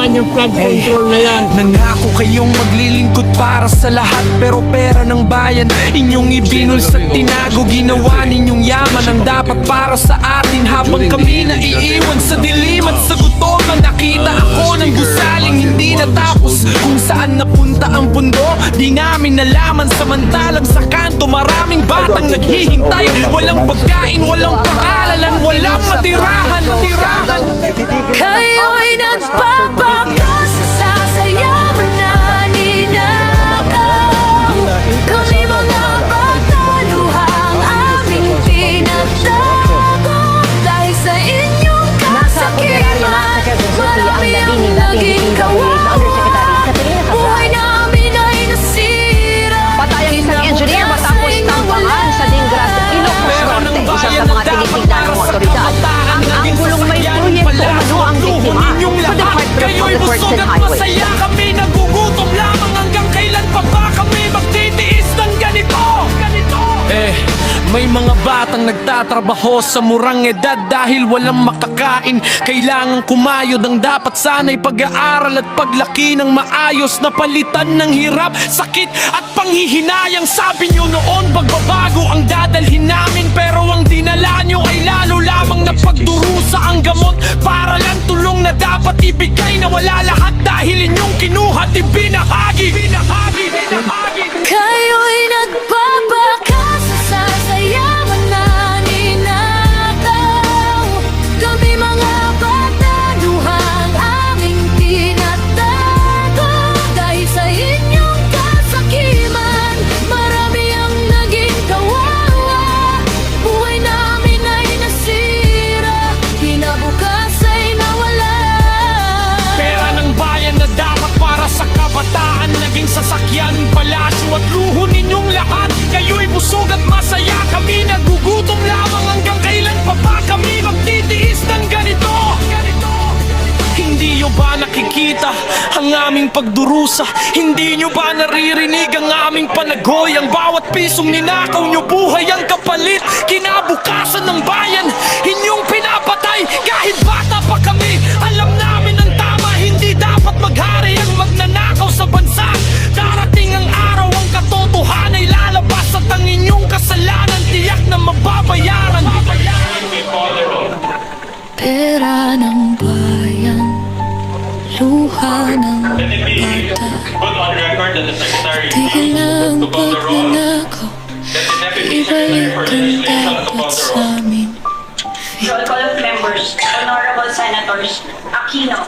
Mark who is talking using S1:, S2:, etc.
S1: naman yung flood control na yan.
S2: Nangako kayong maglilingkod para sa lahat, pero pera ng bayan inyong ibinul sa tinago. Ginawa ninyong yaman ang dapat para sa atin, habang kami naiiwan sa dilim at sa gutom. Nakita ako ng gusaling hindi natapos, kung saan napunta ang pundo di namin nalaman. Samantalang sa kanto maraming batang naghihintay, walang pagkain, walang pangalalan, walang matirahan.
S3: Kayo'y nagpapakas sa sayaman na ninakaw. Kami mga pagtaluhang aming pinagtago. Dahil sa inyong kasakiman, marami ang naging kawawa. Buhay namin ay nasira.
S4: Patay ang isang engineer matapos tampangan sa Dingras, Ilocos Norte. Isa sa mga tinitignan ng otoridad ang anggulong may proyekto ano ang biktima sa Department of Public Works and Highways.
S2: Masaya kami, nagugutom lamang, hanggang kailan pa ba kami magtitiis ng ganito? May mga batang nagtatrabaho sa murang edad dahil walang makakain. Kailangan kumayod ang dapat sana'y pag-aaral at paglaki ng maayos, na palitan ng hirap, sakit at panghihinayang. Sabi nyo noon pagbabago ang dadalhin namin, pero ang dinala nyo ay lalo lamang na pagdurusa. Ang gamot para lang tulong na dapat ibigay, na wala lahat dahil inyong kinuha at ibinahagi.
S3: Kayo'y nagpapakas sa sayaman na ninakaw. Kami mga pagtaluhang aming tinatago. Dahil sa inyong kasakiman, marami ang naging kawawa. Buhay namin ay nasira, kinabukas ay nawala.
S2: Pera ng bayan na dapat para sa kabataan, naging sasakyan, palasyo at luho ninyong lahat. Kayo'y busog at masaya, kami nagugutom lamang. Hanggang kailan pa ba kami magtitiis ng ganito? Hindi nyo ba nakikita ang aming pagdurusa? Hindi nyo ba naririnig ang aming panagoy? Ang bawat pisong ninakaw nyo, buhay ang kapalit. Kinabukasan ng bayan, inyong pinapatay. Kahit bata pa kami, alam namin ang tama. Hindi dapat maghari ang magnanakaw sa bansa. Darating ang araw, ang katotohanan ay lalabas, at ang inyong kasalanan tiyak na mababayaran.
S3: Pera ng bayan, luha ng bata. Tigil na ang pagnanakaw, ibalik ang dapat sa amin.
S5: Roll call of members, Honorable Senators Aquino.